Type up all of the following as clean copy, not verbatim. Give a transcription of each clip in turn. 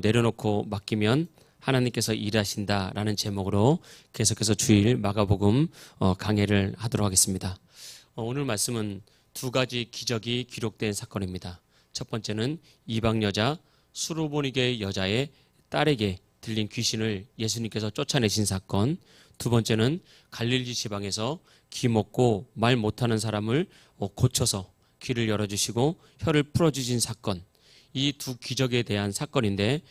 내려놓고 맡기면 하나님께서 일하신다라는 제목으로 계속해서 주일 마가복음 강해를 하도록 하겠습니다. 오늘 말씀은 두 가지 기적이 기록된 사건입니다. 첫 번째는 이방 여자 수르보니게 여자의 딸에게 들린 귀신을 예수님께서 쫓아내신 사건. 두 번째는 갈릴리 지방에서 귀 먹고 말 못하는 사람을 고쳐서 귀를 열어주시고 혀를 풀어주신 사건. 이 두 기적에 대한 사건인데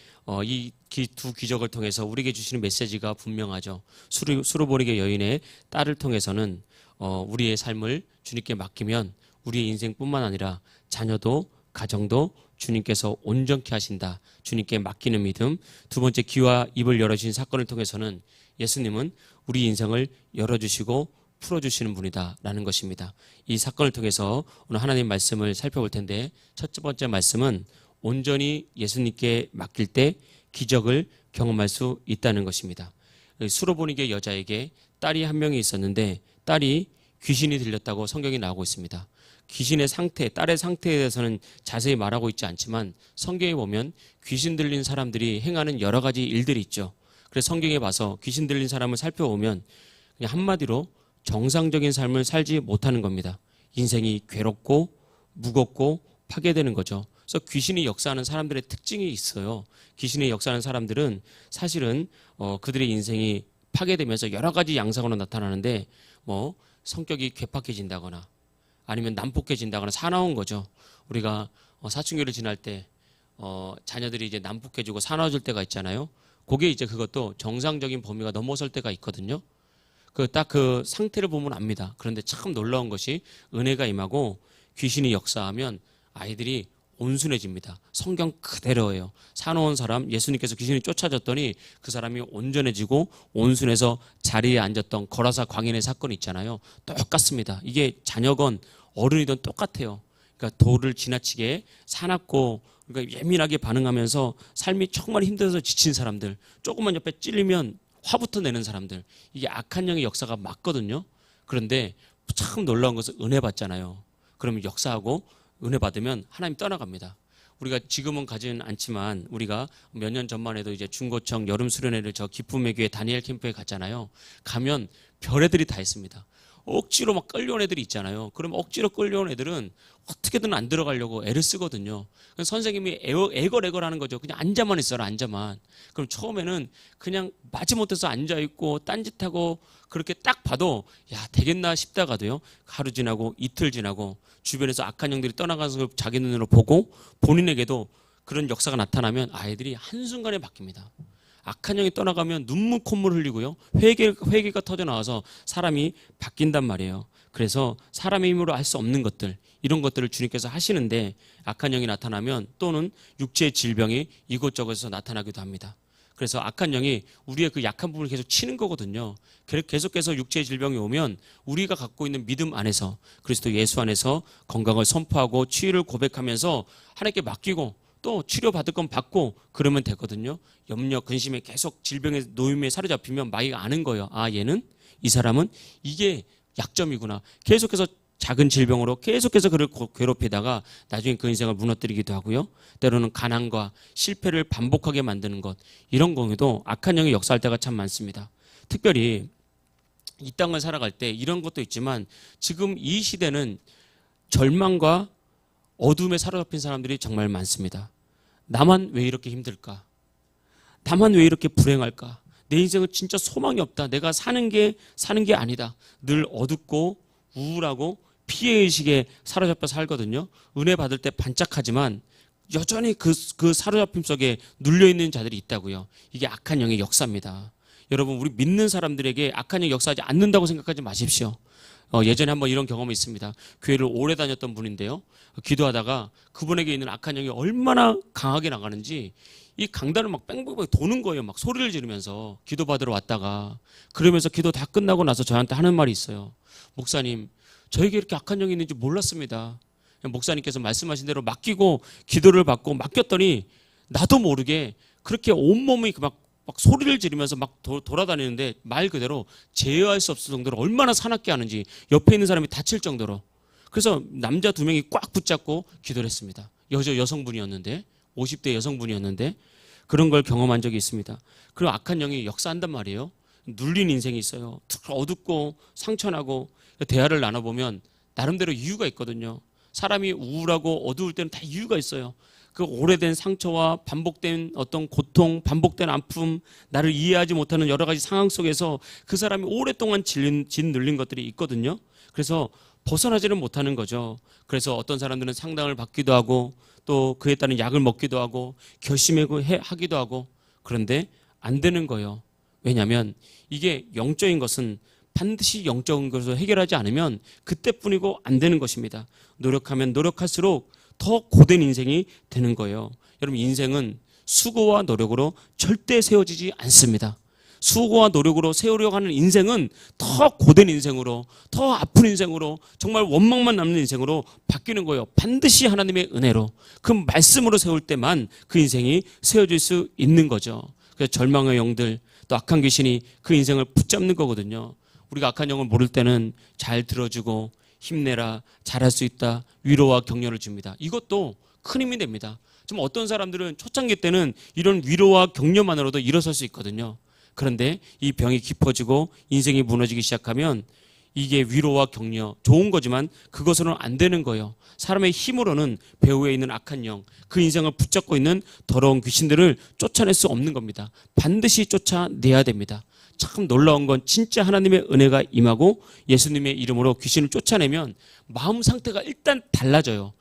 이 두 기적을 통해서 우리에게 주시는 메시지가 분명하죠. 수르보니게 여인의 딸을 통해서는 우리의 삶을 주님께 맡기면 우리의 인생뿐만 아니라 자녀도 가정도 주님께서 온전케 하신다. 주님께 맡기는 믿음. 두 번째, 귀와 입을 열어주신 사건을 통해서는 예수님은 우리 인생을 열어주시고 풀어주시는 분이다 라는 것입니다. 이 사건을 통해서 오늘 하나님 말씀을 살펴볼 텐데, 첫 번째 말씀은 온전히 예수님께 맡길 때 기적을 경험할 수 있다는 것입니다. 수르보니게 여자에게 딸이 한 명이 있었는데 딸이 귀신이 들렸다고 성경이 나오고 있습니다. 귀신의 상태, 딸의 상태에 대해서는 자세히 말하고 있지 않지만 성경에 보면 귀신 들린 사람들이 행하는 여러 가지 일들이 있죠. 그래서 성경에 봐서 귀신 들린 사람을 살펴보면 그냥 한마디로 정상적인 삶을 살지 못하는 겁니다. 인생이 괴롭고 무겁고 파괴되는 거죠. 그래서 귀신이 역사하는 사람들의 특징이 있어요. 귀신이 역사하는 사람들은 사실은 그들의 인생이 파괴되면서 여러 가지 양상으로 나타나는데 성격이 괴팍해진다거나 아니면 난폭해진다거나 사나운 거죠. 우리가 사춘기를 지날 때 자녀들이 이제 난폭해지고 사나워질 때가 있잖아요. 그게 이제 그것도 정상적인 범위가 넘어설 때가 있거든요. 딱 그 상태를 보면 압니다. 그런데 참 놀라운 것이 은혜가 임하고 귀신이 역사하면 아이들이 온순해집니다. 성경 그대로예요. 사나운 사람, 예수님께서 귀신이 쫓아졌더니 그 사람이 온전해지고 온순해서 자리에 앉았던 거라사 광인의 사건이 있잖아요. 똑같습니다. 이게 자녀건 어른이든 똑같아요. 그러니까 도를 지나치게 사납고 그러니까 예민하게 반응하면서 삶이 정말 힘들어서 지친 사람들, 조금만 옆에 찔리면 화부터 내는 사람들, 이게 악한 영의 역사가 맞거든요. 그런데 참 놀라운 것은 은혜 받잖아요. 그러면 역사하고 은혜 받으면 하나님 떠나갑니다. 우리가 지금은 가지는 않지만 우리가 몇 년 전만 해도 이제 중고청 여름 수련회를 저 기쁨의 교회 다니엘 캠프에 갔잖아요. 가면 별애들이 다 있습니다. 억지로 막 끌려온 애들이 있잖아요. 그럼 억지로 끌려온 애들은 어떻게든 안 들어가려고 애를 쓰거든요. 선생님이 애걸애걸하는 거죠. 그냥 앉아만 있어라, 앉아만. 그럼 처음에는 그냥 마지못해서 앉아있고 딴짓하고 그렇게 딱 봐도 야 되겠나 싶다가도요. 하루 지나고 이틀 지나고 주변에서 악한 영들이 떠나가는 걸 자기 눈으로 보고 본인에게도 그런 역사가 나타나면 아이들이 한순간에 바뀝니다. 악한 영이 떠나가면 눈물 콧물 흘리고요. 회개가 터져나와서 사람이 바뀐단 말이에요. 그래서 사람의 힘으로 할 수 없는 것들, 이런 것들을 주님께서 하시는데 악한 영이 나타나면 또는 육체의 질병이 이곳저곳에서 나타나기도 합니다. 그래서 악한 영이 우리의 그 약한 부분을 계속 치는 거거든요. 계속해서 육체의 질병이 오면 우리가 갖고 있는 믿음 안에서 그리스도 예수 안에서 건강을 선포하고 치유를 고백하면서 하나님께 맡기고 또 치료받을 건 받고 그러면 되거든요. 염려, 근심에 계속 질병의 노임에 사로잡히면 마귀가 아는 거예요. 아, 얘는, 이 사람은 이게 약점이구나. 계속해서 작은 질병으로 계속해서 그를 괴롭히다가 나중에 그 인생을 무너뜨리기도 하고요. 때로는 가난과 실패를 반복하게 만드는 것, 이런 경우에도 악한 영이 역사할 때가 참 많습니다. 특별히 이 땅을 살아갈 때 이런 것도 있지만 지금 이 시대는 절망과 어둠에 사로잡힌 사람들이 정말 많습니다. 나만 왜 이렇게 힘들까? 나만 왜 이렇게 불행할까? 내 인생은 진짜 소망이 없다. 내가 사는 게 아니다. 늘 어둡고 우울하고 피해의식에 사로잡혀 살거든요. 은혜 받을 때 반짝하지만 여전히 그 사로잡힘 속에 눌려있는 자들이 있다고요. 이게 악한 영의 역사입니다. 여러분, 우리 믿는 사람들에게 악한 영이 역사하지 않는다고 생각하지 마십시오. 예전에 한번 이런 경험이 있습니다. 교회를 오래 다녔던 분인데요. 기도하다가 그분에게 있는 악한 영이 얼마나 강하게 나가는지 이 강단을 막 뺑뺑뺑 도는 거예요. 막 소리를 지르면서 기도받으러 왔다가 그러면서 기도 다 끝나고 나서 저한테 하는 말이 있어요. 목사님, 저에게 이렇게 악한 영이 있는지 몰랐습니다. 목사님께서 말씀하신 대로 맡기고 기도를 받고 맡겼더니 나도 모르게 그렇게 온몸이 막 소리를 지르면서 막 돌아다니는데 말 그대로 제어할 수 없을 정도로 얼마나 사납게 하는지 옆에 있는 사람이 다칠 정도로. 그래서 남자 2명이 꽉 붙잡고 기도를 했습니다. 여성분이었는데 50대 여성분이었는데 그런 걸 경험한 적이 있습니다. 그리고 악한 영이 역사한단 말이에요. 눌린 인생이 있어요. 어둡고 상처나고 대화를 나눠보면 나름대로 이유가 있거든요. 사람이 우울하고 어두울 때는 다 이유가 있어요. 그 오래된 상처와 반복된 어떤 고통, 반복된 아픔, 나를 이해하지 못하는 여러 가지 상황 속에서 그 사람이 오랫동안 짓눌린 것들이 있거든요. 그래서 벗어나지는 못하는 거죠. 그래서 어떤 사람들은 상담을 받기도 하고 또 그에 따른 약을 먹기도 하고 결심하기도 하고, 그런데 안 되는 거예요. 왜냐하면 이게 영적인 것은 반드시 영적인 것으로 해결하지 않으면 그때뿐이고 안 되는 것입니다. 노력하면 노력할수록 더 고된 인생이 되는 거예요. 여러분, 인생은 수고와 노력으로 절대 세워지지 않습니다. 수고와 노력으로 세우려고 하는 인생은 더 고된 인생으로, 더 아픈 인생으로, 정말 원망만 남는 인생으로 바뀌는 거예요. 반드시 하나님의 은혜로, 그 말씀으로 세울 때만 그 인생이 세워질 수 있는 거죠. 그래서 절망의 영들, 또 악한 귀신이 그 인생을 붙잡는 거거든요. 우리가 악한 영을 모를 때는 잘 들어주고 힘내라, 잘할 수 있다, 위로와 격려를 줍니다. 이것도 큰 힘이 됩니다. 좀 어떤 사람들은 초창기 때는 이런 위로와 격려만으로도 일어설 수 있거든요. 그런데 이 병이 깊어지고 인생이 무너지기 시작하면 이게 위로와 격려, 좋은 거지만 그것으로는 안 되는 거예요. 사람의 힘으로는 배후에 있는 악한 영, 그 인생을 붙잡고 있는 더러운 귀신들을 쫓아낼 수 없는 겁니다. 반드시 쫓아내야 됩니다. 참 놀라운 건 진짜 하나님의 은혜가 임하고 예수님의 이름으로 귀신을 쫓아내면 마음 상태가 일단 달라져요.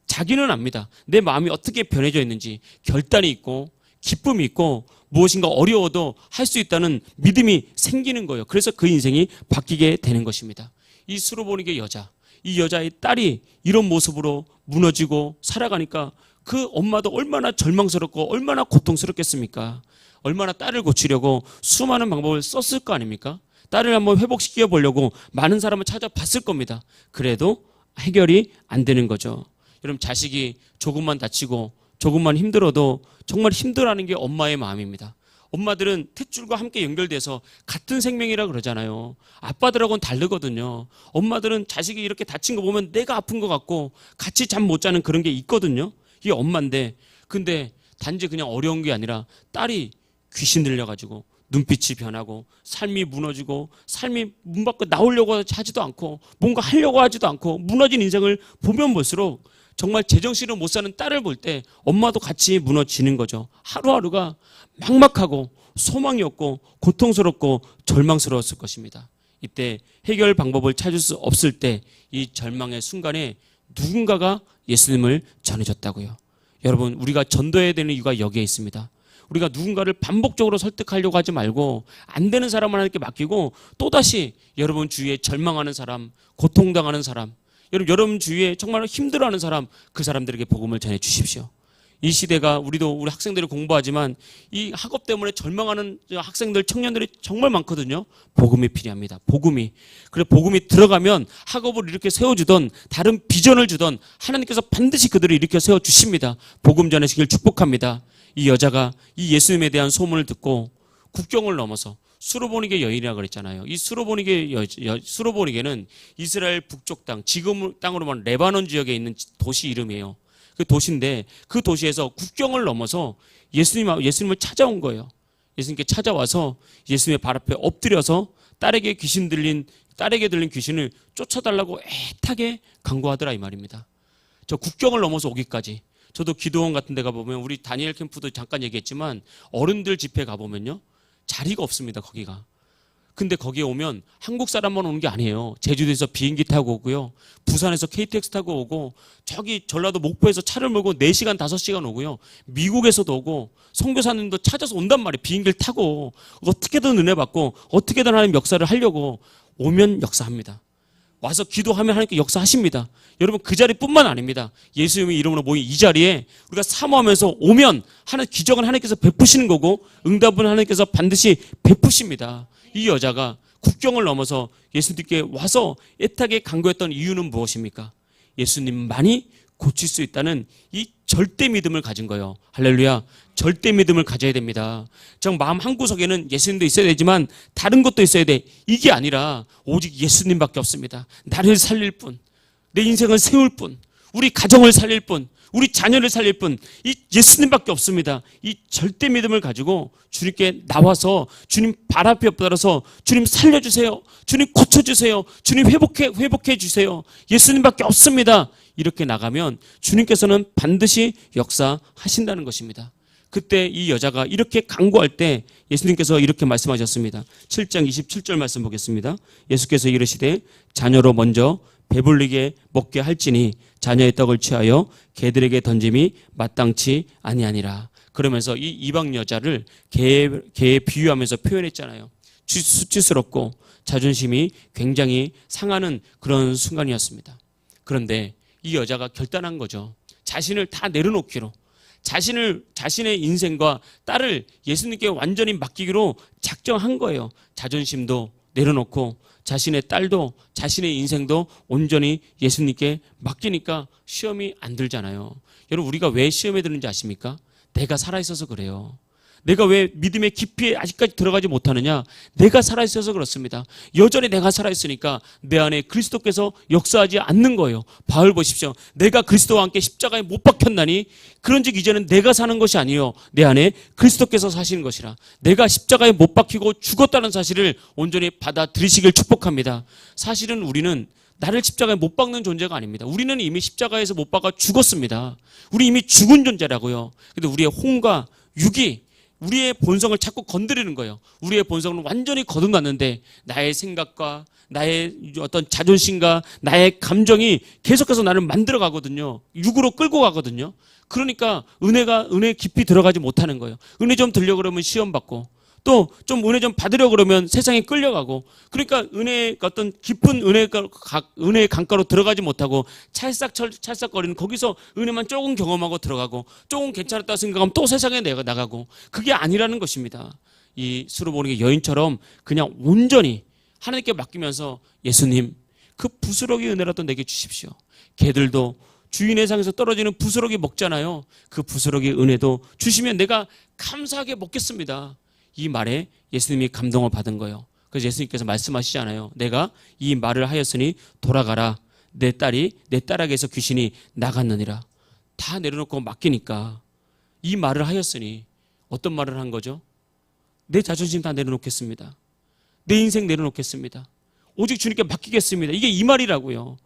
자기는 압니다. 내 마음이 어떻게 변해져 있는지, 결단이 있고 기쁨이 있고 무엇인가 어려워도 할 수 있다는 믿음이 생기는 거예요. 그래서 그 인생이 바뀌게 되는 것입니다. 이 수로보니게 여자, 이 여자의 딸이 이런 모습으로 무너지고 살아가니까 그 엄마도 얼마나 절망스럽고 얼마나 고통스럽겠습니까? 얼마나 딸을 고치려고 수많은 방법을 썼을 거 아닙니까? 딸을 한번 회복시켜 보려고 많은 사람을 찾아봤을 겁니다. 그래도 해결이 안 되는 거죠. 여러분, 자식이 조금만 다치고 조금만 힘들어도 정말 힘들어하는 게 엄마의 마음입니다. 엄마들은 탯줄과 함께 연결돼서 같은 생명이라 그러잖아요. 아빠들하고는 다르거든요. 엄마들은 자식이 이렇게 다친 거 보면 내가 아픈 것 같고 같이 잠 못 자는 그런 게 있거든요. 이게 엄마인데, 근데 단지 그냥 어려운 게 아니라 딸이 귀신 들려가지고 눈빛이 변하고 삶이 무너지고 삶이 문 밖에 나오려고 하지도 않고 뭔가 하려고 하지도 않고 무너진 인생을 보면 볼수록 정말 제정신으로 못 사는 딸을 볼 때 엄마도 같이 무너지는 거죠. 하루하루가 막막하고 소망이 없고 고통스럽고 절망스러웠을 것입니다. 이때 해결 방법을 찾을 수 없을 때 이 절망의 순간에 누군가가 예수님을 전해줬다고요. 여러분, 우리가 전도해야 되는 이유가 여기에 있습니다. 우리가 누군가를 반복적으로 설득하려고 하지 말고 안 되는 사람을 하나님께 맡기고 또다시 여러분 주위에 절망하는 사람, 고통당하는 사람, 여러분 주위에 정말 힘들어하는 사람, 그 사람들에게 복음을 전해 주십시오. 이 시대가 우리 학생들이 공부하지만 이 학업 때문에 절망하는 학생들, 청년들이 정말 많거든요. 복음이 필요합니다. 복음이. 그래, 복음이 들어가면 학업을 이렇게 세워주던 다른 비전을 주던 하나님께서 반드시 그들을 일으켜 세워주십니다. 복음 전하시길 축복합니다. 이 여자가 이 예수님에 대한 소문을 듣고 국경을 넘어서 수로보니게 여인이라고 그랬잖아요. 이 수로보니게는 이스라엘 북쪽 땅, 지금 땅으로 말하면 레바논 지역에 있는 도시 이름이에요. 그 도시인데 그 도시에서 국경을 넘어서 예수님을 찾아온 거예요. 예수님께 찾아와서 예수님의 발 앞에 엎드려서 딸에게 들린 귀신을 쫓아달라고 애타게 간구하더라, 이 말입니다. 저 국경을 넘어서 오기까지. 저도 기도원 같은 데 가보면, 우리 다니엘 캠프도 잠깐 얘기했지만 어른들 집회 가보면요, 자리가 없습니다, 거기가. 근데 거기에 오면 한국 사람만 오는 게 아니에요. 제주도에서 비행기 타고 오고요, 부산에서 KTX 타고 오고, 저기 전라도 목포에서 차를 몰고 4시간 5시간 오고요, 미국에서도 오고, 선교사님도 찾아서 온단 말이에요. 비행기를 타고 어떻게든 은혜 받고 어떻게든 하나님 역사를 하려고 오면 역사합니다. 와서 기도하면 하나님께 역사하십니다. 여러분, 그 자리뿐만 아닙니다. 예수님의 이름으로 모인 이 자리에 우리가 사모하면서 오면 기적은 하나님께서 베푸시는 거고 응답은 하나님께서 반드시 베푸십니다. 이 여자가 국경을 넘어서 예수님께 와서 애타게 간구했던 이유는 무엇입니까? 예수님만이 고칠 수 있다는 이 절대 믿음을 가진 거예요. 할렐루야. 절대 믿음을 가져야 됩니다. 정 마음 한구석에는 예수님도 있어야 되지만 다른 것도 있어야 돼. 이게 아니라 오직 예수님밖에 없습니다. 나를 살릴 분, 내 인생을 세울 분, 우리 가정을 살릴 분, 우리 자녀를 살릴 분, 이 예수님밖에 없습니다. 이 절대 믿음을 가지고 주님께 나와서 주님 발 앞에 엎드려서 주님 살려주세요. 주님 고쳐주세요. 주님 회복해 주세요. 예수님밖에 없습니다. 이렇게 나가면 주님께서는 반드시 역사하신다는 것입니다. 그때 이 여자가 이렇게 간구할 때 예수님께서 이렇게 말씀하셨습니다. 7장 27절 말씀 보겠습니다. 예수께서 이르시되 자녀로 먼저 배불리게 먹게 할지니 자녀의 떡을 취하여 개들에게 던짐이 마땅치 아니하니라. 그러면서 이 이방 여자를 개에 비유하면서 표현했잖아요. 수치스럽고 자존심이 굉장히 상하는 그런 순간이었습니다. 그런데 이 여자가 결단한 거죠. 자신을 다 내려놓기로, 자신의 인생과 딸을 예수님께 완전히 맡기기로 작정한 거예요. 자존심도 내려놓고 자신의 딸도 자신의 인생도 온전히 예수님께 맡기니까 시험이 안 들잖아요. 여러분, 우리가 왜 시험에 드는지 아십니까? 내가 살아있어서 그래요. 내가 왜 믿음의 깊이에 아직까지 들어가지 못하느냐? 내가 살아있어서 그렇습니다. 여전히 내가 살아있으니까 내 안에 그리스도께서 역사하지 않는 거예요. 바울 보십시오. 내가 그리스도와 함께 십자가에 못 박혔나니 그런즉 이제는 내가 사는 것이 아니요 내 안에 그리스도께서 사시는 것이라. 내가 십자가에 못 박히고 죽었다는 사실을 온전히 받아들이시길 축복합니다. 사실은 우리는 나를 십자가에 못 박는 존재가 아닙니다. 우리는 이미 십자가에서 못 박아 죽었습니다. 우리 이미 죽은 존재라고요. 근데 우리의 혼과 육이 우리의 본성을 자꾸 건드리는 거예요. 우리의 본성은 완전히 거듭났는데 나의 생각과 나의 어떤 자존심과 나의 감정이 계속해서 나를 만들어 가거든요. 육으로 끌고 가거든요. 그러니까 은혜 깊이 들어가지 못하는 거예요. 은혜 좀 들려 그러면 시험 받고, 또 좀 은혜 좀 받으려 그러면 세상에 끌려가고, 그러니까 어떤 깊은 은혜의 강가로 들어가지 못하고 찰싹거리는 거기서 은혜만 조금 경험하고 들어가고, 조금 괜찮았다 생각하면 또 세상에 내가 나가고, 그게 아니라는 것입니다. 이 수로보는 여인처럼 그냥 온전히 하나님께 맡기면서 예수님, 그 부스러기 은혜라도 내게 주십시오. 개들도 주인의 상에서 떨어지는 부스러기 먹잖아요. 그 부스러기 은혜도 주시면 내가 감사하게 먹겠습니다. 이 말에 예수님이 감동을 받은 거예요. 그래서 예수님께서 말씀하시잖아요. 내가 이 말을 하였으니 돌아가라. 내 딸에게서 귀신이 나갔느니라. 다 내려놓고 맡기니까 이 말을 하였으니 어떤 말을 한 거죠? 내 자존심 다 내려놓겠습니다. 내 인생 내려놓겠습니다. 오직 주님께 맡기겠습니다. 이게 이 말이라고요.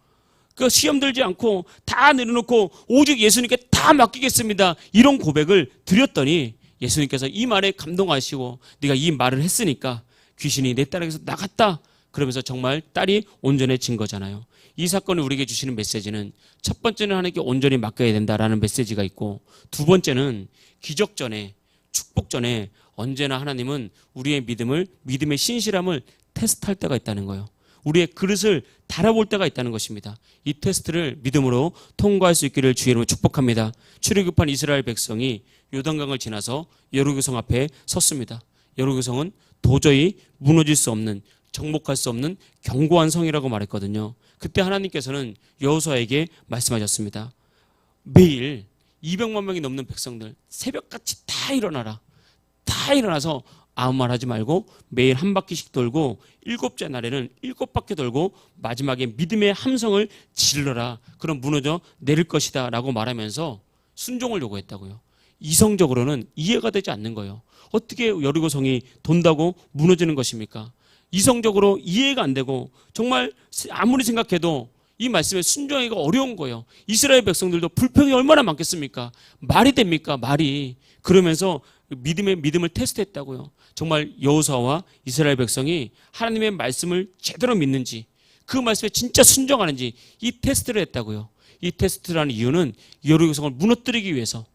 그 시험 들지 않고 다 내려놓고 오직 예수님께 다 맡기겠습니다. 이런 고백을 드렸더니 예수님께서 이 말에 감동하시고 네가 이 말을 했으니까 귀신이 내 딸에게서 나갔다. 그러면서 정말 딸이 온전해진 거잖아요. 이 사건이 우리에게 주시는 메시지는 첫 번째는 하나님께 온전히 맡겨야 된다라는 메시지가 있고, 두 번째는 기적 전에, 축복 전에 언제나 하나님은 우리의 믿음의 신실함을 테스트할 때가 있다는 거예요. 우리의 그릇을 달아볼 때가 있다는 것입니다. 이 테스트를 믿음으로 통과할 수 있기를 주의 이름으로 축복합니다. 출애굽한 이스라엘 백성이 요단강을 지나서 여리고성 앞에 섰습니다. 여리고성은 도저히 무너질 수 없는, 정복할 수 없는 견고한 성이라고 말했거든요. 그때 하나님께서는 여호수아에게 말씀하셨습니다. 매일 200만 명이 넘는 백성들 새벽같이 다 일어나라. 다 일어나서 아무 말 하지 말고 매일 한 바퀴씩 돌고 7째 날에는 7바퀴 돌고 마지막에 믿음의 함성을 질러라. 그럼 무너져 내릴 것이다 라고 말하면서 순종을 요구했다고요. 이성적으로는 이해가 되지 않는 거예요. 어떻게 여리고성이 돈다고 무너지는 것입니까? 이성적으로 이해가 안 되고 정말 아무리 생각해도 이 말씀에 순종하기가 어려운 거예요. 이스라엘 백성들도 불평이 얼마나 많겠습니까? 말이 됩니까? 말이. 그러면서 믿음을 테스트했다고요. 정말 여호수아와 이스라엘 백성이 하나님의 말씀을 제대로 믿는지, 그 말씀에 진짜 순종하는지 이 테스트를 했다고요. 이 테스트라는 이유는 여리고성을 무너뜨리기 위해서.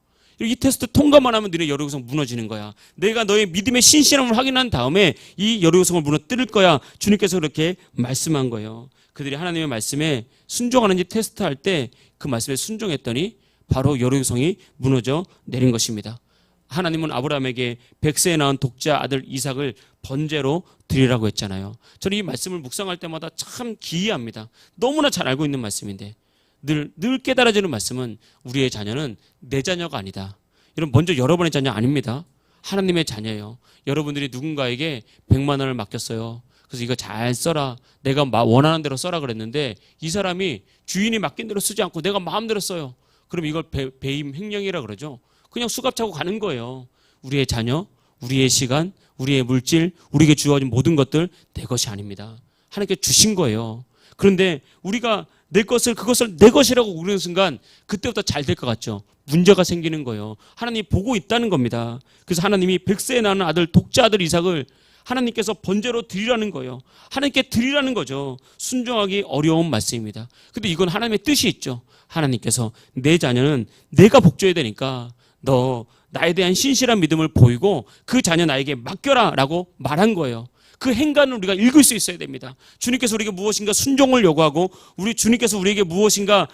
이 테스트 통과만 하면 너네 여리고성 무너지는 거야. 내가 너의 믿음의 신실함을 확인한 다음에 이 여리고성을 무너뜨릴 거야. 주님께서 그렇게 말씀한 거예요. 그들이 하나님의 말씀에 순종하는지 테스트할 때 그 말씀에 순종했더니 바로 여리고성이 무너져 내린 것입니다. 하나님은 아브라함에게 100세에 낳은 독자 아들 이삭을 번제로 드리라고 했잖아요. 저는 이 말씀을 묵상할 때마다 참 기이합니다. 너무나 잘 알고 있는 말씀인데 늘 깨달아지는 말씀은 우리의 자녀는 내 자녀가 아니다. 여러분, 먼저 여러분의 자녀 아닙니다. 하나님의 자녀예요. 여러분들이 누군가에게 100만 원을 맡겼어요. 그래서 이거 잘 써라. 내가 원하는 대로 써라 그랬는데 이 사람이 주인이 맡긴 대로 쓰지 않고 내가 마음대로 써요. 그럼 이걸 배임 횡령이라 그러죠. 그냥 수갑 차고 가는 거예요. 우리의 자녀, 우리의 시간, 우리의 물질, 우리에게 주어진 모든 것들 내 것이 아닙니다. 하나님께 주신 거예요. 그런데 우리가 그것을 내 것이라고 우기는 순간 그때부터 잘 될 것 같죠. 문제가 생기는 거예요. 하나님이 보고 있다는 겁니다. 그래서 하나님이 100세에 낳은 아들, 독자 아들 이삭을 하나님께서 번제로 드리라는 거예요. 하나님께 드리라는 거죠. 순종하기 어려운 말씀입니다. 근데 이건 하나님의 뜻이 있죠. 하나님께서 내 자녀는 내가 복줘야 되니까 너 나에 대한 신실한 믿음을 보이고 그 자녀 나에게 맡겨라 라고 말한 거예요. 그 행간을 우리가 읽을 수 있어야 됩니다. 주님께서 우리에게 무엇인가 순종을 요구하고 주님께서 우리에게 무엇인가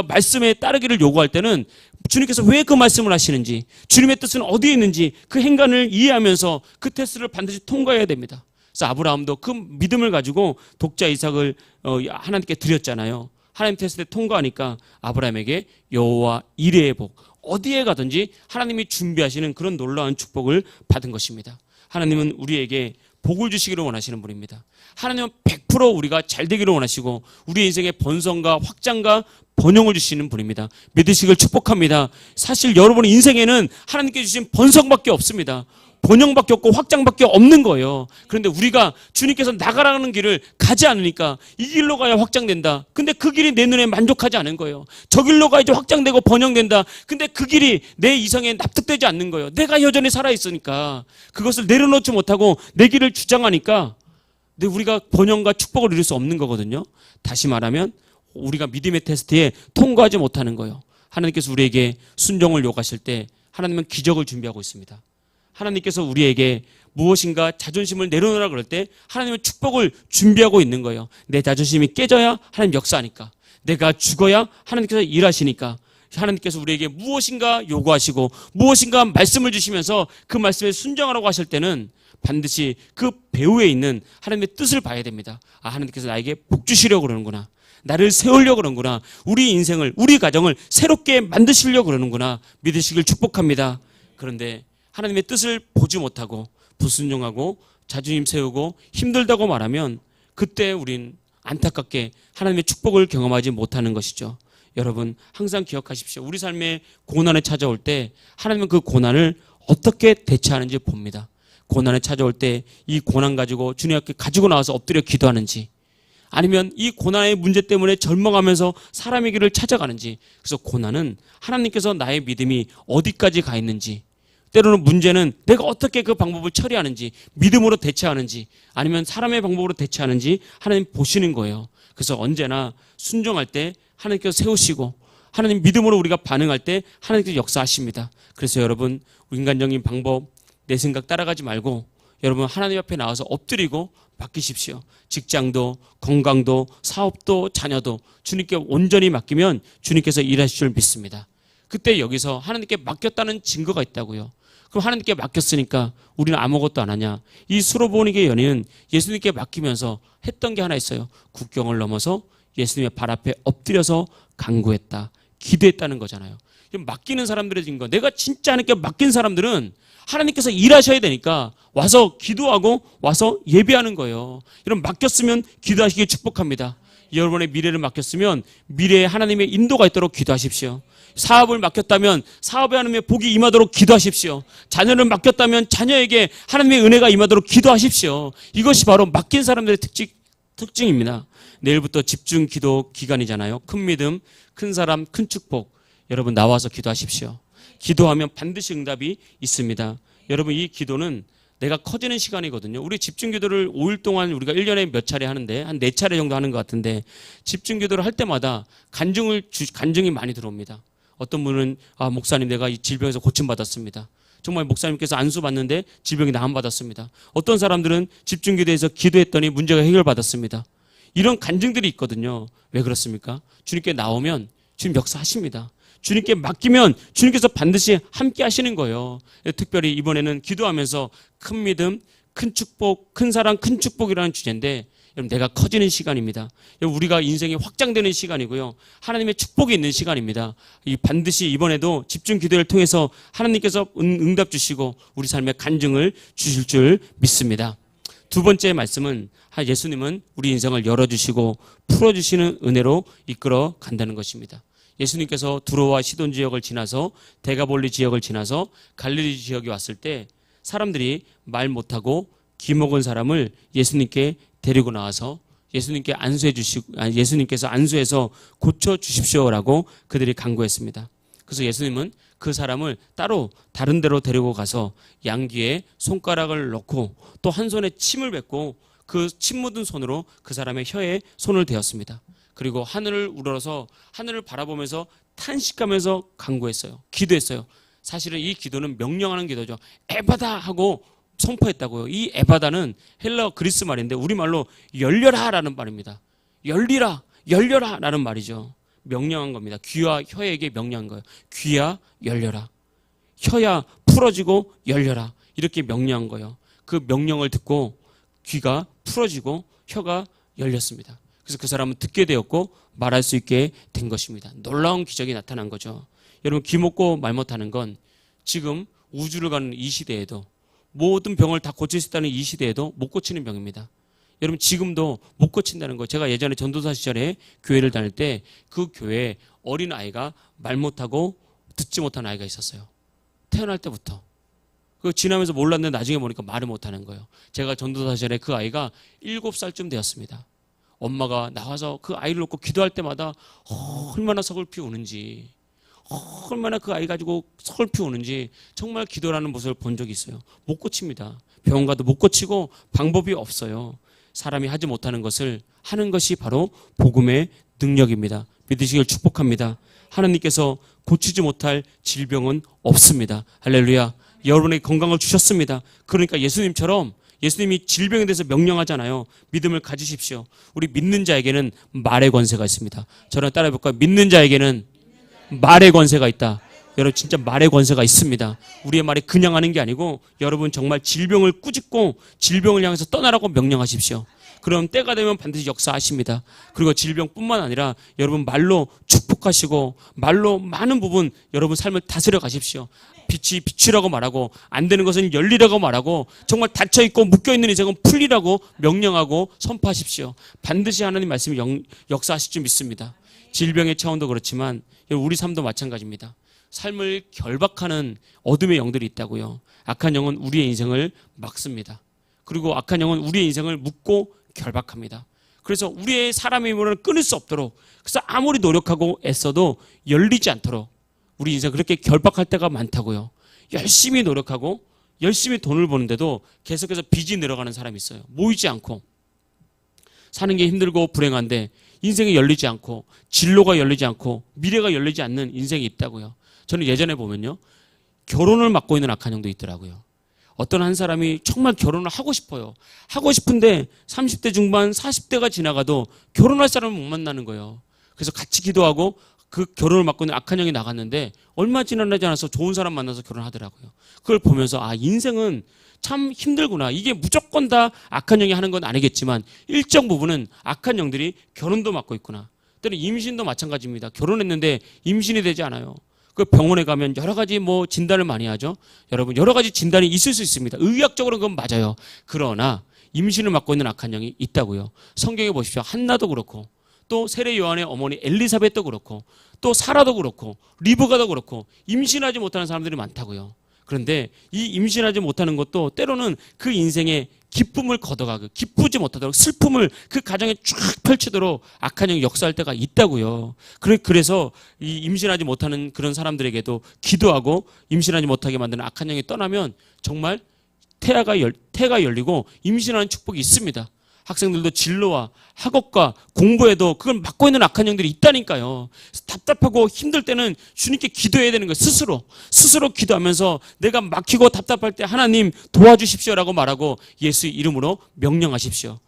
말씀에 따르기를 요구할 때는 주님께서 왜 그 말씀을 하시는지, 주님의 뜻은 어디에 있는지 그 행간을 이해하면서 그 테스트를 반드시 통과해야 됩니다. 그래서 아브라함도 그 믿음을 가지고 독자 이삭을 하나님께 드렸잖아요. 하나님 테스트에 통과하니까 아브라함에게 여호와 이레의 복, 어디에 가든지 하나님이 준비하시는 그런 놀라운 축복을 받은 것입니다. 하나님은 우리에게 복을 주시기를 원하시는 분입니다. 하나님은 100% 우리가 잘 되기를 원하시고 우리 인생의 번성과 확장과 번영을 주시는 분입니다. 믿으시길 축복합니다. 사실 여러분의 인생에는 하나님께 주신 번성밖에 없습니다. 번영밖에 없고 확장밖에 없는 거예요. 그런데 우리가 주님께서 나가라는 길을 가지 않으니까 이 길로 가야 확장된다. 근데 그 길이 내 눈에 만족하지 않은 거예요. 저 길로 가야지 확장되고 번영된다. 근데 그 길이 내 이성에 납득되지 않는 거예요. 내가 여전히 살아있으니까 그것을 내려놓지 못하고 내 길을 주장하니까 우리가 번영과 축복을 누릴 수 없는 거거든요. 다시 말하면 우리가 믿음의 테스트에 통과하지 못하는 거예요. 하나님께서 우리에게 순종을 요구하실 때 하나님은 기적을 준비하고 있습니다. 하나님께서 우리에게 무엇인가 자존심을 내려놓으라 그럴 때 하나님은 축복을 준비하고 있는 거예요. 내 자존심이 깨져야 하나님 역사하니까, 내가 죽어야 하나님께서 일하시니까, 하나님께서 우리에게 무엇인가 요구하시고 무엇인가 말씀을 주시면서 그 말씀에 순종하라고 하실 때는 반드시 그 배후에 있는 하나님의 뜻을 봐야 됩니다. 하나님께서 나에게 복 주시려고 그러는구나, 나를 세우려고 그러는구나, 우리 인생을, 우리 가정을 새롭게 만드시려고 그러는구나 믿으시길 축복합니다. 그런데 하나님의 뜻을 보지 못하고 불순종하고 자존심 세우고 힘들다고 말하면 그때 우린 안타깝게 하나님의 축복을 경험하지 못하는 것이죠. 여러분 항상 기억하십시오. 우리 삶에 고난에 찾아올 때 하나님은 그 고난을 어떻게 대처하는지 봅니다. 고난에 찾아올 때 이 고난 가지고 주님 앞에 가지고 나와서 엎드려 기도하는지, 아니면 이 고난의 문제 때문에 절망하면서 사람의 길을 찾아가는지. 그래서 고난은 하나님께서 나의 믿음이 어디까지 가 있는지, 때로는 문제는 내가 어떻게 그 방법을 처리하는지, 믿음으로 대처하는지 아니면 사람의 방법으로 대처하는지 하나님 보시는 거예요. 그래서 언제나 순종할 때 하나님께서 세우시고 하나님 믿음으로 우리가 반응할 때 하나님께서 역사하십니다. 그래서 여러분 인간적인 방법, 내 생각 따라가지 말고 여러분 하나님 앞에 나와서 엎드리고 맡기십시오. 직장도, 건강도, 사업도, 자녀도 주님께 온전히 맡기면 주님께서 일하실 줄 믿습니다. 그때 여기서 하나님께 맡겼다는 증거가 있다고요. 그럼 하나님께 맡겼으니까 우리는 아무것도 안 하냐? 이 수로보니게 연인은 예수님께 맡기면서 했던 게 하나 있어요. 국경을 넘어서 예수님의 발 앞에 엎드려서 간구했다, 기도했다는 거잖아요. 맡기는 사람들의 증거, 내가 진짜 하나님께 맡긴 사람들은 하나님께서 일하셔야 되니까 와서 기도하고 와서 예배하는 거예요. 여러분 맡겼으면 기도하시길 축복합니다. 여러분의 미래를 맡겼으면 미래에 하나님의 인도가 있도록 기도하십시오. 사업을 맡겼다면 사업에 하나님의 복이 임하도록 기도하십시오. 자녀를 맡겼다면 자녀에게 하나님의 은혜가 임하도록 기도하십시오. 이것이 바로 맡긴 사람들의 특징입니다. 내일부터 집중 기도 기간이잖아요. 큰 믿음, 큰 사람, 큰 축복. 여러분 나와서 기도하십시오. 기도하면 반드시 응답이 있습니다. 여러분 이 기도는 내가 커지는 시간이거든요. 우리 집중기도를 5일 동안 우리가 1년에 몇 차례 하는데 한 4차례 정도 하는 것 같은데 집중기도를 할 때마다 간증이 많이 들어옵니다. 어떤 분은 목사님 내가 이 질병에서 고침받았습니다. 정말 목사님께서 안수 받는데 질병이 나음받았습니다. 어떤 사람들은 집중기도에서 기도했더니 문제가 해결받았습니다. 이런 간증들이 있거든요. 왜 그렇습니까? 주님께 나오면 주님 역사하십니다. 주님께 맡기면 주님께서 반드시 함께 하시는 거예요. 특별히 이번에는 기도하면서 큰 믿음, 큰 축복, 큰 사랑, 큰 축복이라는 주제인데 여러분 내가 커지는 시간입니다. 우리가 인생이 확장되는 시간이고요. 하나님의 축복이 있는 시간입니다. 반드시 이번에도 집중 기도를 통해서 하나님께서 응답 주시고 우리 삶의 간증을 주실 줄 믿습니다. 두 번째 말씀은 예수님은 우리 인생을 열어주시고 풀어주시는 은혜로 이끌어 간다는 것입니다. 예수님께서 두로와 시돈 지역을 지나서 데가볼리 지역을 지나서 갈릴리 지역에 왔을 때 사람들이 말 못하고 귀 먹은 사람을 예수님께 데리고 나와서 예수님께서 안수해서 고쳐 주십시오라고 그들이 간구했습니다. 그래서 예수님은 그 사람을 따로 다른 데로 데리고 가서 양 귀에 손가락을 넣고 또 한 손에 침을 뱉고 그 침 묻은 손으로 그 사람의 혀에 손을 대었습니다. 그리고 하늘을 우러러서 하늘을 바라보면서 탄식하면서 간구했어요. 기도했어요. 사실은 이 기도는 명령하는 기도죠. 에바다 하고 선포했다고요. 이 에바다는 헬라어 그리스 말인데 우리말로 열려라라는 말입니다. 열리라, 열려라라는 말이죠. 명령한 겁니다. 귀와 혀에게 명령한 거예요. 귀야 열려라. 혀야 풀어지고 열려라. 이렇게 명령한 거예요. 그 명령을 듣고 귀가 풀어지고 혀가 열렸습니다. 그래서 그 사람은 듣게 되었고 말할 수 있게 된 것입니다. 놀라운 기적이 나타난 거죠. 여러분, 귀 먹고 말 못하는 건 지금 우주를 가는 이 시대에도 모든 병을 다 고칠 수 있다는 이 시대에도 못 고치는 병입니다. 여러분, 지금도 못 고친다는 거. 제가 예전에 전도사 시절에 교회를 다닐 때 그 교회에 어린 아이가 말 못하고 듣지 못한 아이가 있었어요. 태어날 때부터. 그거 지나면서 몰랐는데 나중에 보니까 말을 못하는 거예요. 제가 전도사 시절에 그 아이가 7살쯤 되었습니다. 엄마가 나와서 그 아이를 놓고 기도할 때마다 얼마나 서글피 우는지, 얼마나 그 아이 가지고 서글피 우는지 정말 기도라는 모습을 본 적이 있어요. 못 고칩니다. 병원 가도 못 고치고 방법이 없어요. 사람이 하지 못하는 것을 하는 것이 바로 복음의 능력입니다. 믿으시길 축복합니다. 하나님께서 고치지 못할 질병은 없습니다. 할렐루야. 여러분에게 건강을 주셨습니다. 그러니까 예수님이 질병에 대해서 명령하잖아요. 믿음을 가지십시오. 우리 믿는 자에게는 말의 권세가 있습니다. 저랑 따라해 볼까요? 믿는 자에게는 말의 권세가 있다. 여러분, 진짜 말의 권세가 있습니다. 우리의 말이 그냥 하는 게 아니고 여러분 정말 질병을 꾸짖고 질병을 향해서 떠나라고 명령하십시오. 그럼 때가 되면 반드시 역사하십니다. 그리고 질병뿐만 아니라 여러분 말로 축복하시고 말로 많은 부분 여러분 삶을 다스려 가십시오. 빛이 비추라고 말하고 안 되는 것은 열리라고 말하고 정말 닫혀있고 묶여있는 인생은 풀리라고 명령하고 선포하십시오. 반드시 하나님 말씀이 역사하실 줄 믿습니다. 질병의 차원도 그렇지만 우리 삶도 마찬가지입니다. 삶을 결박하는 어둠의 영들이 있다고요. 악한 영은 우리의 인생을 막습니다. 그리고 악한 영은 우리의 인생을 묶고 결박합니다. 그래서 우리의 사람의 힘으로는 끊을 수 없도록, 그래서 아무리 노력하고 애써도 열리지 않도록 우리 인생 그렇게 결박할 때가 많다고요. 열심히 노력하고 열심히 돈을 버는데도 계속해서 빚이 늘어가는 사람이 있어요. 모이지 않고 사는 게 힘들고 불행한데 인생이 열리지 않고 진로가 열리지 않고 미래가 열리지 않는 인생이 있다고요. 저는 예전에 보면요, 결혼을 막고 있는 악한 영도 있더라고요. 어떤 한 사람이 정말 결혼을 하고 싶어요. 하고 싶은데 30대 중반 40대가 지나가도 결혼할 사람을 못 만나는 거예요. 그래서 같이 기도하고 그 결혼을 막고 있는 악한 영이 나갔는데 얼마 지나지 않아서 좋은 사람 만나서 결혼하더라고요. 그걸 보면서 인생은 참 힘들구나. 이게 무조건 다 악한 영이 하는 건 아니겠지만 일정 부분은 악한 영들이 결혼도 막고 있구나. 때는 임신도 마찬가지입니다. 결혼했는데 임신이 되지 않아요. 그 병원에 가면 여러 가지 진단을 많이 하죠. 여러분, 여러 가지 진단이 있을 수 있습니다. 의학적으로는 그건 맞아요. 그러나 임신을 막고 있는 악한 영이 있다고요. 성경에 보십시오. 한나도 그렇고 또 세례 요한의 어머니 엘리사벳도 그렇고 또 사라도 그렇고 리브가도 그렇고 임신하지 못하는 사람들이 많다고요. 그런데 이 임신하지 못하는 것도 때로는 그 인생의 기쁨을 걷어가고 기쁘지 못하도록 슬픔을 그 가정에 쫙 펼치도록 악한 영이 역사할 때가 있다고요. 그래서 이 임신하지 못하는 그런 사람들에게도 기도하고 임신하지 못하게 만드는 악한 영이 떠나면 정말 태가 열리고 임신하는 축복이 있습니다. 학생들도 진로와 학업과 공부에도 그걸 막고 있는 악한 영들이 있다니까요. 답답하고 힘들 때는 주님께 기도해야 되는 거예요. 스스로 기도하면서 내가 막히고 답답할 때 하나님 도와주십시오라고 말하고 예수의 이름으로 명령하십시오.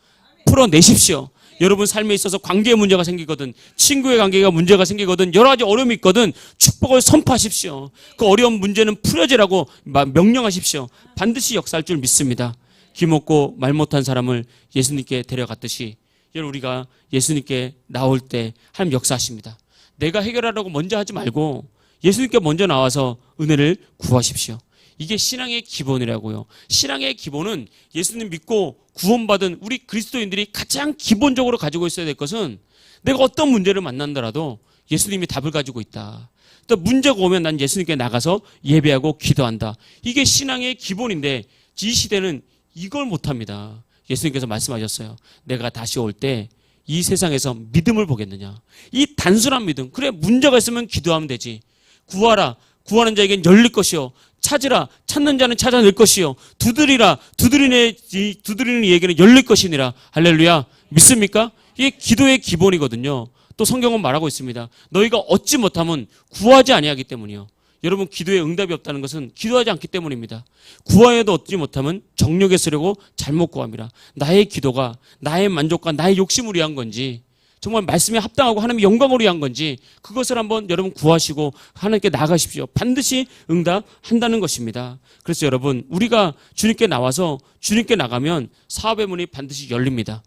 풀어내십시오. 여러분 삶에 있어서 관계에 문제가 생기거든, 친구의 관계가 문제가 생기거든, 여러 가지 어려움이 있거든 축복을 선포하십시오. 그 어려운 문제는 풀어지라고 명령하십시오. 반드시 역사할 줄 믿습니다. 귀 먹고 말 못한 사람을 예수님께 데려갔듯이 여러분, 우리가 예수님께 나올 때 하나님 역사하십니다. 내가 해결하라고 먼저 하지 말고 예수님께 먼저 나와서 은혜를 구하십시오. 이게 신앙의 기본이라고요. 신앙의 기본은 예수님 믿고 구원받은 우리 그리스도인들이 가장 기본적으로 가지고 있어야 될 것은 내가 어떤 문제를 만난다라도 예수님이 답을 가지고 있다. 또 문제가 오면 난 예수님께 나가서 예배하고 기도한다. 이게 신앙의 기본인데 이 시대는 이걸 못합니다. 예수님께서 말씀하셨어요. 내가 다시 올 때 이 세상에서 믿음을 보겠느냐. 이 단순한 믿음. 그래, 문제가 있으면 기도하면 되지. 구하라. 구하는 자에겐 열릴 것이요. 찾으라. 찾는 자는 찾아낼 것이요. 두드리라. 두드리는 이에게는 열릴 것이니라. 할렐루야. 믿습니까? 이게 기도의 기본이거든요. 또 성경은 말하고 있습니다. 너희가 얻지 못하면 구하지 아니하기 때문이요. 여러분, 기도에 응답이 없다는 것은 기도하지 않기 때문입니다. 구하여도 얻지 못하면 정욕에 쓰려고 잘못 구함이라. 나의 기도가 나의 만족과 나의 욕심을 위한 건지, 정말 말씀에 합당하고 하나님의 영광을 위한 건지, 그것을 한번 여러분 구하시고 하나님께 나가십시오. 반드시 응답한다는 것입니다. 그래서 여러분, 우리가 주님께 나와서 주님께 나가면 사업의 문이 반드시 열립니다.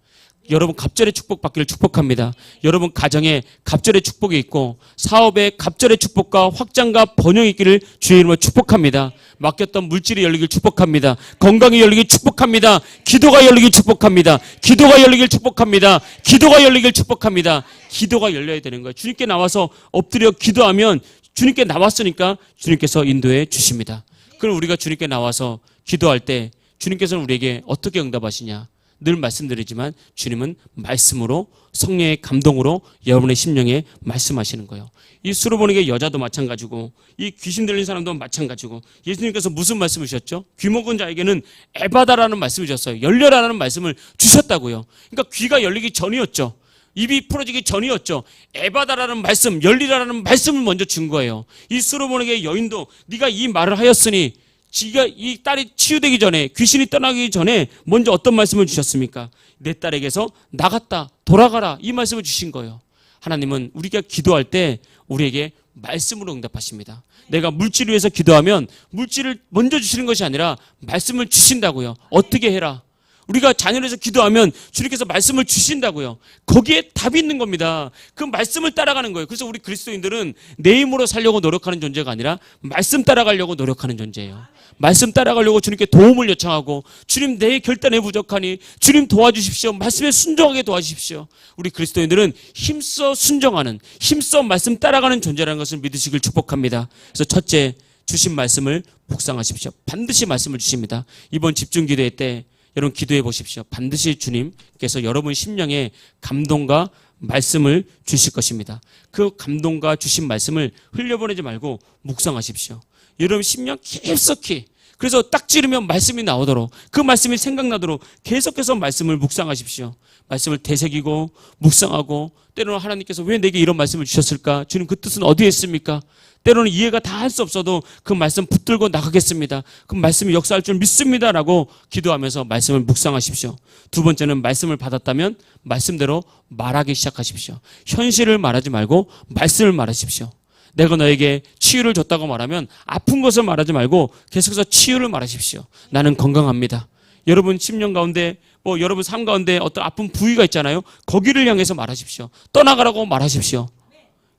여러분 갑절의 축복 받기를 축복합니다. 여러분 가정에 갑절의 축복이 있고 사업에 갑절의 축복과 확장과 번영이 있기를 주의 이름으로 축복합니다. 맡겼던 물질이 열리길 축복합니다. 건강이 열리길 축복합니다. 기도가 열리길 축복합니다. 기도가 열리길 축복합니다. 기도가 열리길 축복합니다. 기도가 열려야 되는 거예요. 주님께 나와서 엎드려 기도하면 주님께 나왔으니까 주님께서 인도해 주십니다. 그럼 우리가 주님께 나와서 기도할 때 주님께서는 우리에게 어떻게 응답하시냐? 늘 말씀드리지만 주님은 말씀으로, 성령의 감동으로 여러분의 심령에 말씀하시는 거예요. 이 수로보니게 여자도 마찬가지고 이 귀신 들린 사람도 마찬가지고 예수님께서 무슨 말씀을 주셨죠? 귀 먹은 자에게는 에바다라는 말씀을 주셨어요. 열려라라는 말씀을 주셨다고요. 그러니까 귀가 열리기 전이었죠. 입이 풀어지기 전이었죠. 에바다라는 말씀, 열리라라는 말씀을 먼저 준 거예요. 이 수로보니게 여인도 네가 이 말을 하였으니, 지가 이 딸이 치유되기 전에, 귀신이 떠나기 전에 먼저 어떤 말씀을 주셨습니까? 내 딸에게서 나갔다, 돌아가라, 이 말씀을 주신 거예요. 하나님은 우리가 기도할 때 우리에게 말씀으로 응답하십니다. 내가 물질을 위해서 기도하면 물질을 먼저 주시는 것이 아니라 말씀을 주신다고요. 어떻게 해라. 우리가 자녀를 위해서 기도하면 주님께서 말씀을 주신다고요. 거기에 답이 있는 겁니다. 그 말씀을 따라가는 거예요. 그래서 우리 그리스도인들은 내 힘으로 살려고 노력하는 존재가 아니라 말씀 따라가려고 노력하는 존재예요. 말씀 따라가려고 주님께 도움을 요청하고, 주님 내 결단에 부족하니 주님 도와주십시오. 말씀에 순종하게 도와주십시오. 우리 그리스도인들은 힘써 순종하는, 힘써 말씀 따라가는 존재라는 것을 믿으시길 축복합니다. 그래서 첫째, 주신 말씀을 묵상하십시오. 반드시 말씀을 주십니다. 이번 집중기도회 때 여러분 기도해 보십시오. 반드시 주님께서 여러분 심령에 감동과 말씀을 주실 것입니다. 그 감동과 주신 말씀을 흘려보내지 말고 묵상하십시오. 여러분 심령 깊숙이, 그래서 딱 찌르면 말씀이 나오도록, 그 말씀이 생각나도록 계속해서 말씀을 묵상하십시오. 말씀을 되새기고 묵상하고, 때로는 하나님께서 왜 내게 이런 말씀을 주셨을까? 주님 그 뜻은 어디에 있습니까? 때로는 이해가 다 할 수 없어도 그 말씀 붙들고 나가겠습니다. 그 말씀이 역사할 줄 믿습니다 라고 기도하면서 말씀을 묵상하십시오. 두 번째는 말씀을 받았다면 말씀대로 말하기 시작하십시오. 현실을 말하지 말고 말씀을 말하십시오. 내가 너에게 치유를 줬다고 말하면 아픈 것을 말하지 말고 계속해서 치유를 말하십시오. 나는 건강합니다. 여러분 심령 가운데, 여러분 삶 가운데 어떤 아픈 부위가 있잖아요. 거기를 향해서 말하십시오. 떠나가라고 말하십시오.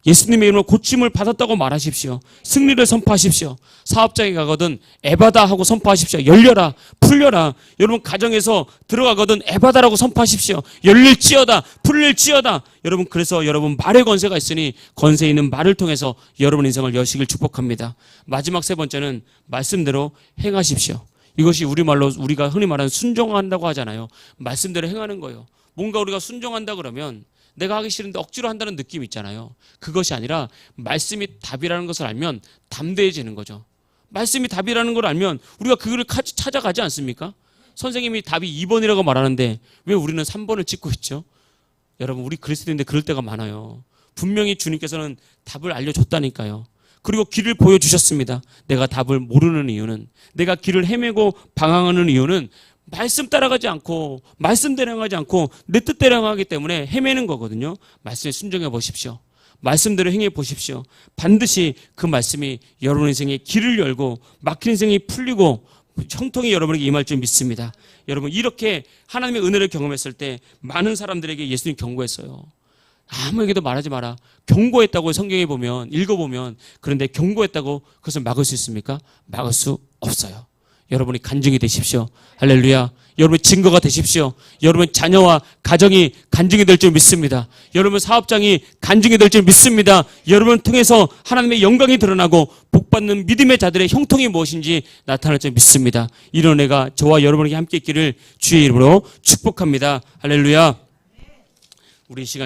예수님의 이름으로 고침을 받았다고 말하십시오. 승리를 선포하십시오. 사업장에 가거든 에바다 하고 선포하십시오. 열려라, 풀려라. 여러분 가정에서 들어가거든 에바다라고 선포하십시오. 열릴지어다, 풀릴지어다. 여러분, 그래서 여러분 말의 권세가 있으니 권세 있는 말을 통해서 여러분 인생을 여시길 축복합니다. 마지막 세 번째는 말씀대로 행하십시오. 이것이 우리말로 우리가 흔히 말하는 순종한다고 하잖아요. 말씀대로 행하는 거예요. 뭔가 우리가 순종한다 그러면 내가 하기 싫은데 억지로 한다는 느낌 있잖아요. 그것이 아니라 말씀이 답이라는 것을 알면 담대해지는 거죠. 말씀이 답이라는 걸 알면 우리가 그걸 찾아가지 않습니까? 선생님이 답이 2번이라고 말하는데 왜 우리는 3번을 찍고 있죠? 여러분, 우리 그리스도인데 그럴 때가 많아요. 분명히 주님께서는 답을 알려줬다니까요. 그리고 길을 보여주셨습니다. 내가 답을 모르는 이유는, 내가 길을 헤매고 방황하는 이유는 말씀 따라가지 않고 말씀대로 행하지 않고 내 뜻대로 행하기 때문에 헤매는 거거든요. 말씀에 순종해 보십시오. 말씀대로 행해 보십시오. 반드시 그 말씀이 여러분 인생에 길을 열고 막힌 인생이 풀리고 형통이 여러분에게 임할 줄 믿습니다. 여러분, 이렇게 하나님의 은혜를 경험했을 때 많은 사람들에게 예수님 경고했어요. 아무에게도 말하지 마라. 경고했다고 성경에 보면, 읽어보면, 그런데 경고했다고 그것을 막을 수 있습니까? 막을 수 없어요. 여러분이 간증이 되십시오. 할렐루야. 여러분 증거가 되십시오. 여러분 자녀와 가정이 간증이 될 줄 믿습니다. 여러분 사업장이 간증이 될 줄 믿습니다. 여러분을 통해서 하나님의 영광이 드러나고 복받는 믿음의 자들의 형통이 무엇인지 나타날 줄 믿습니다. 이런 은혜가 저와 여러분에게 함께 있기를 주의 이름으로 축복합니다. 할렐루야. 우리 시간